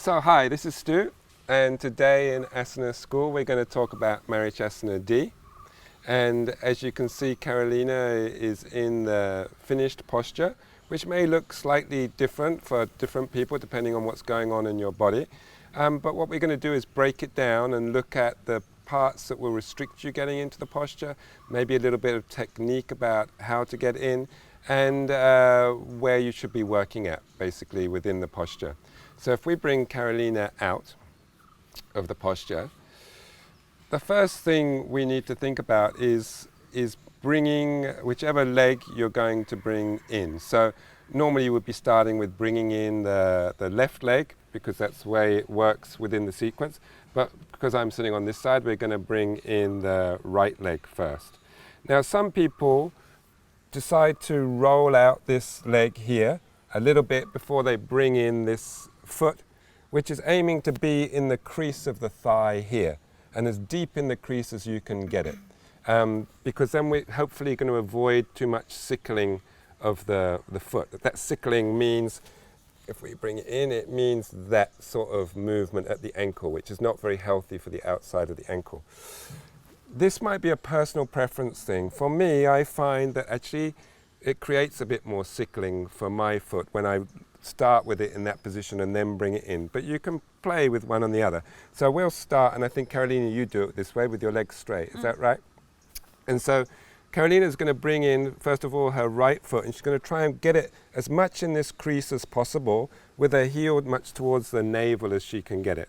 So hi, this is Stu, and today in Asana School we're going to talk about Marichyasana D. And as you can see, Carolina is in the finished posture, which may look slightly different for different people depending on what's going on in your body. But what we're going to do is break it down and look at the parts that will restrict you getting into the posture, maybe a little bit of technique about how to get in, and where you should be working at, basically, within the posture. So if we bring Carolina out of the posture, the first thing we need to think about is bringing whichever leg you're going to bring in. So normally you would be starting with bringing in the left leg, because that's the way it works within the sequence. But because I'm sitting on this side, we're going to bring in the right leg first. Now some people decide to roll out this leg here a little bit before they bring in this foot, which is aiming to be in the crease of the thigh here, and as deep in the crease as you can get it, because then we're hopefully going to avoid too much sickling of the foot. That sickling means, if we bring it in, it means that sort of movement at the ankle, which is not very healthy for the outside of the ankle. This might be a personal preference thing. For me, I find that actually it creates a bit more sickling for my foot when I start with it in that position and then bring it in. But you can play with one and the other. So we'll start, and I think Carolina, you do it this way with your legs straight. Is that right? And so Carolina is going to bring in, first of all, her right foot, and she's going to try and get it as much in this crease as possible with her heel much towards the navel as she can get it.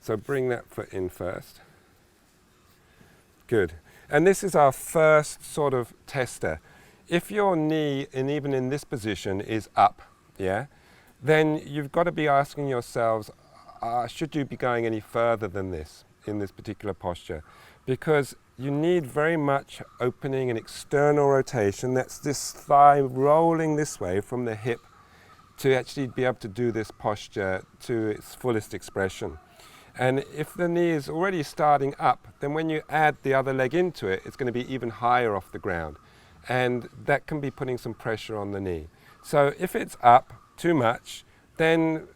So bring that foot in first. Good. And this is our first sort of tester. If your knee, and even in this position, is up, then you've got to be asking yourselves, should you be going any further than this in this particular posture? Because you need very much opening and external rotation. That's this thigh rolling this way from the hip to actually be able to do this posture to its fullest expression. And if the knee is already starting up, then when you add the other leg into it, it's going to be even higher off the ground. And that can be putting some pressure on the knee. So if it's up too much, then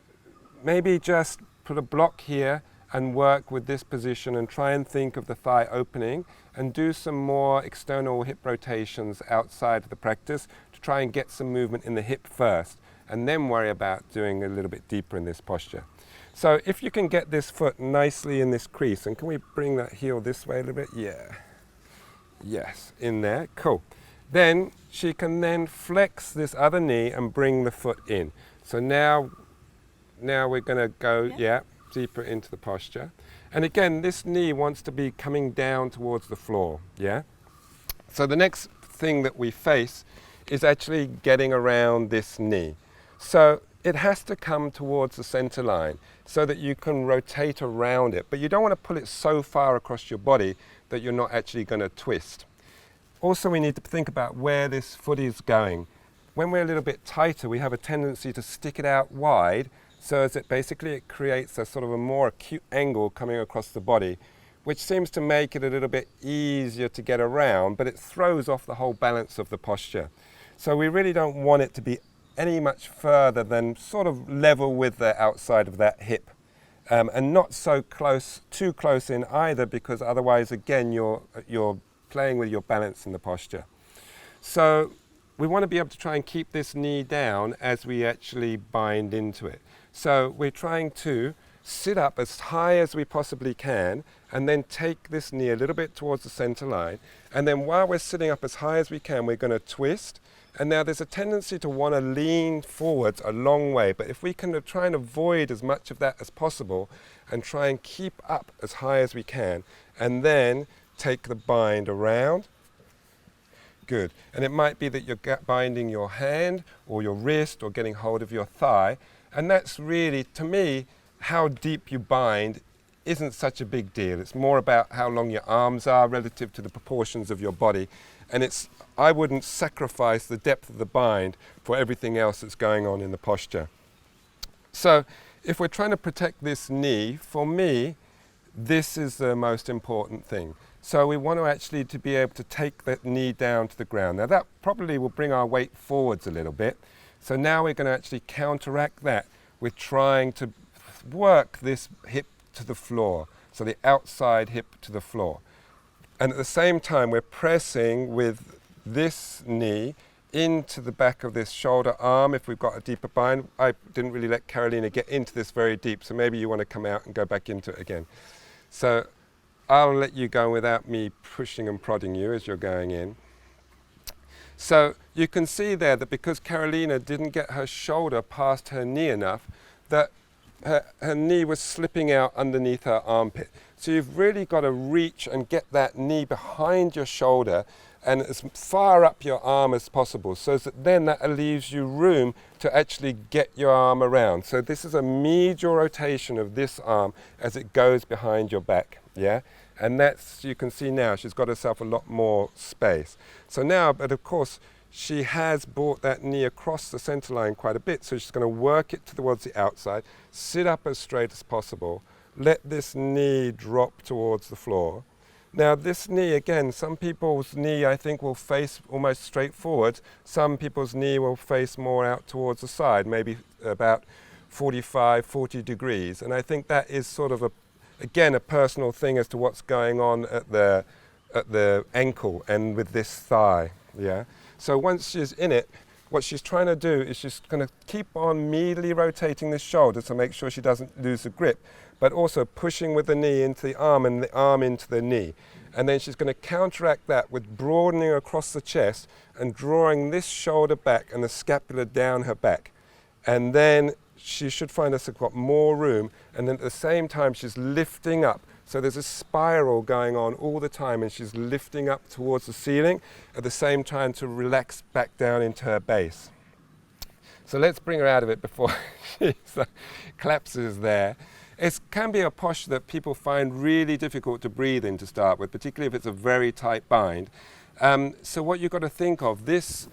maybe just put a block here and work with this position and try and think of the thigh opening and do some more external hip rotations outside of the practice to try and get some movement in the hip first, and then worry about doing a little bit deeper in this posture. So if you can get this foot nicely in this crease, and can we bring that heel this way a little bit? Yeah. Yes, in there. Cool. Then she can then flex this other knee and bring the foot in. So now we're going to go, deeper into the posture. And again, this knee wants to be coming down towards the floor, So the next thing that we face is actually getting around this knee. So it has to come towards the center line so that you can rotate around it. But you don't want to pull it so far across your body that you're not actually going to twist. Also, we need to think about where this foot is going. When we're a little bit tighter, we have a tendency to stick it out wide, so as it basically it creates a sort of a more acute angle coming across the body, which seems to make it a little bit easier to get around, but it throws off the whole balance of the posture. So we really don't want it to be any much further than sort of level with the outside of that hip. And not so close, too close in either, because otherwise, again, you're playing with your balance in the posture. So we want to be able to try and keep this knee down as we actually bind into it. So we're trying to sit up as high as we possibly can and then take this knee a little bit towards the center line. And then while we're sitting up as high as we can, we're going to twist. And now there's a tendency to want to lean forwards a long way. But if we can try and avoid as much of that as possible and try and keep up as high as we can, and then take the bind around. Good. And it might be that you're binding your hand or your wrist or getting hold of your thigh. And that's really, to me, how deep you bind isn't such a big deal. It's more about how long your arms are relative to the proportions of your body. And I wouldn't sacrifice the depth of the bind for everything else that's going on in the posture. So if we're trying to protect this knee, for me, this is the most important thing. So we want to actually to be able to take that knee down to the ground. Now that probably will bring our weight forwards a little bit. So now we're going to actually counteract that with trying to work this hip to the floor, so the outside hip to the floor. And at the same time, we're pressing with this knee into the back of this shoulder arm if we've got a deeper bind. I didn't really let Carolina get into this very deep, so maybe you want to come out and go back into it again. So I'll let you go without me pushing and prodding you as you're going in. So you can see there that because Carolina didn't get her shoulder past her knee enough, that her knee was slipping out underneath her armpit. So you've really got to reach and get that knee behind your shoulder and as far up your arm as possible, so that then that leaves you room to actually get your arm around. So this is a medial rotation of this arm as it goes behind your back, yeah? And that's, you can see now, she's got herself a lot more space. So now, but of course, she has brought that knee across the center line quite a bit, so she's going to work it towards the outside, sit up as straight as possible, let this knee drop towards the floor. Now this knee, again, some people's knee I think will face almost straight forward, some people's knee will face more out towards the side, maybe about 45, 40 degrees, and I think that is sort of again a personal thing as to what's going on at the ankle and with this thigh, yeah? So once she's in it, what she's trying to do is she's going to keep on medially rotating the shoulder to make sure she doesn't lose the grip, but also pushing with the knee into the arm and the arm into the knee. And then she's going to counteract that with broadening across the chest and drawing this shoulder back and the scapula down her back. And then she should find us got more room, and then at the same time she's lifting up. So there's a spiral going on all the time, and she's lifting up towards the ceiling at the same time to relax back down into her base. So let's bring her out of it before she collapses there. It can be a posture that people find really difficult to breathe in to start with, particularly if it's a very tight bind. So what you've got to think of, this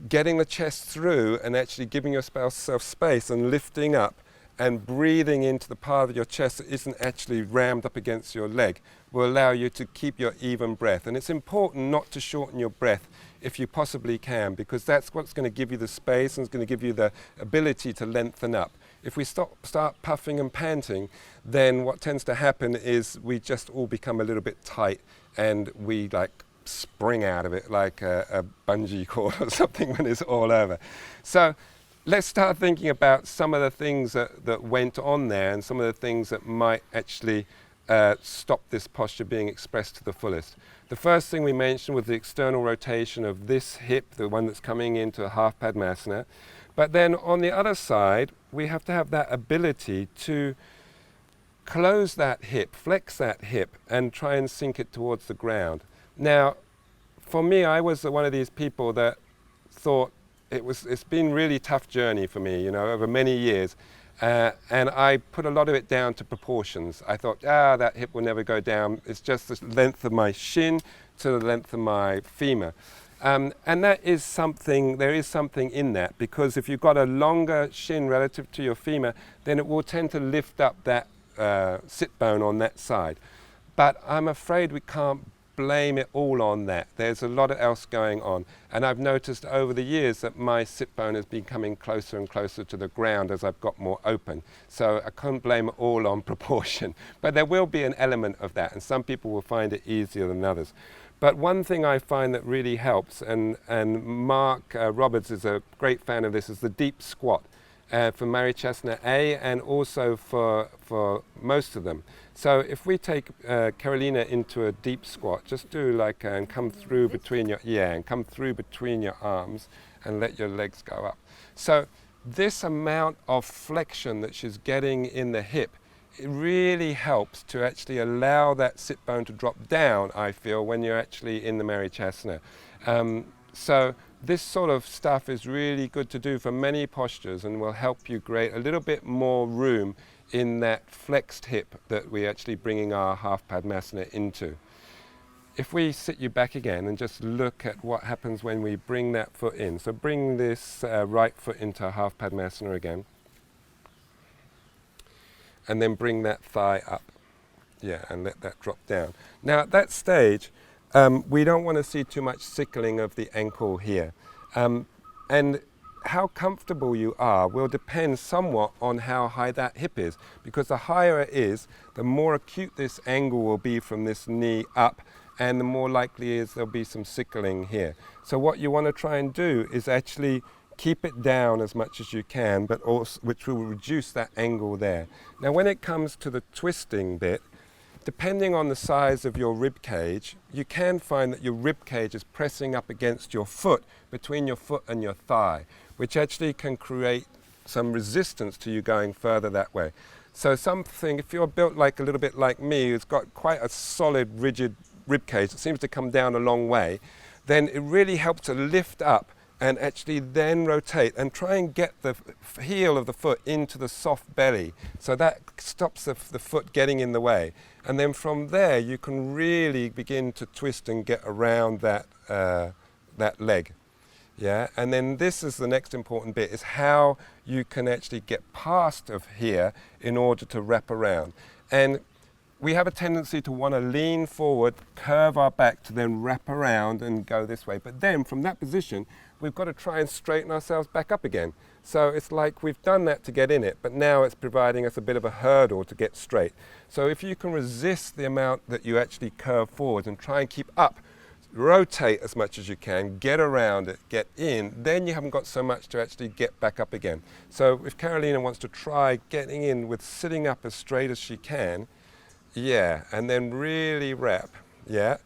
getting the chest through and actually giving yourself space and lifting up and breathing into the part of your chest that isn't actually rammed up against your leg will allow you to keep your even breath. And it's important not to shorten your breath if you possibly can, because that's what's going to give you the space and it's going to give you the ability to lengthen up. If we start puffing and panting, then what tends to happen is we just all become a little bit tight and we like spring out of it like a bungee cord or something when it's all over. So let's start thinking about some of the things that went on there and some of the things that might actually stop this posture being expressed to the fullest. The first thing we mentioned was the external rotation of this hip, the one that's coming into a half Padmasana. But then on the other side, we have to have that ability to close that hip, flex that hip, and try and sink it towards the ground. Now, for me, I was one of these people that thought it's been really tough journey for me, over many years. And I put a lot of it down to proportions. I thought, that hip will never go down. It's just the length of my shin to the length of my femur. And that is something, there is something in that, because if you've got a longer shin relative to your femur, then it will tend to lift up that sit bone on that side. But I'm afraid we can't blame it all on that. There's a lot else going on. And I've noticed over the years that my sit bone has been coming closer and closer to the ground as I've got more open. So I can't blame it all on proportion. But there will be an element of that, and some people will find it easier than others. But one thing I find that really helps, and Mark Roberts is a great fan of this, is the deep squat for Marichyasana A and also for most of them. So if we take Carolina into a deep squat, just do like and come through between your arms and let your legs go up. So this amount of flexion that she's getting in the hip, it really helps to actually allow that sit bone to drop down, I feel, when you're actually in the Marichyasana. So this sort of stuff is really good to do for many postures and will help you create a little bit more room in that flexed hip that we're actually bringing our half Padmasana into. If we sit you back again and just look at what happens when we bring that foot in. So bring this right foot into half Padmasana again. And then bring that thigh up. Yeah, and let that drop down. Now at that stage, we don't want to see too much sickling of the ankle here. And how comfortable you are will depend somewhat on how high that hip is, because the higher it is, the more acute this angle will be from this knee up, and the more likely is there'll be some sickling here. So what you want to try and do is actually keep it down as much as you can, but also, which will reduce that angle there. Now when it comes to the twisting bit, depending on the size of your rib cage, you can find that your rib cage is pressing up against your foot, between your foot and your thigh, which actually can create some resistance to you going further that way. So something, if you're built like a little bit like me, who's got quite a solid, rigid rib cage that seems to come down a long way, then it really helps to lift up and actually then rotate and try and get the heel of the foot into the soft belly. So that stops the foot getting in the way. And then from there, you can really begin to twist and get around that, that leg. Yeah, and then this is the next important bit, is how you can actually get past of here in order to wrap around. And we have a tendency to want to lean forward, curve our back to then wrap around and go this way. But then from that position, we've got to try and straighten ourselves back up again. So it's like we've done that to get in it, but now it's providing us a bit of a hurdle to get straight. So if you can resist the amount that you actually curve forward and try and keep up, rotate as much as you can, get around it, get in, then you haven't got so much to actually get back up again. So if Carolina wants to try getting in with sitting up as straight as she can, yeah, and then really wrap, yeah,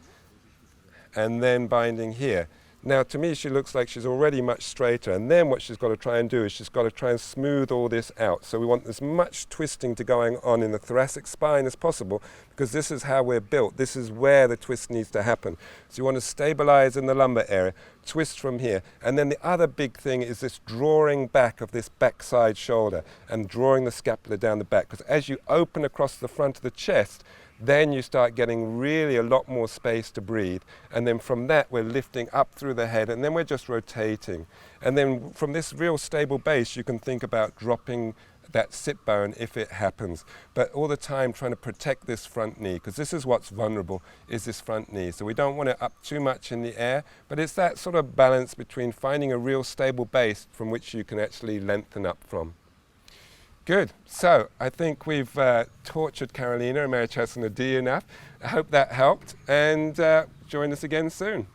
and then binding here. Now to me she looks like she's already much straighter, and then what she's got to try and do is she's got to try and smooth all this out. So we want as much twisting to going on in the thoracic spine as possible, because this is how we're built. This is where the twist needs to happen. So you want to stabilize in the lumbar area, twist from here, and then the other big thing is this drawing back of this backside shoulder and drawing the scapula down the back, because as you open across the front of the chest, then you start getting really a lot more space to breathe. And then from that, we're lifting up through the head, and then we're just rotating. And then from this real stable base, you can think about dropping that sit bone if it happens. But all the time trying to protect this front knee, because this is what's vulnerable, is this front knee. So we don't want it up too much in the air, but it's that sort of balance between finding a real stable base from which you can actually lengthen up from. Good. So I think we've tortured Carolina and Marichyasana D enough. I hope that helped, and join us again soon.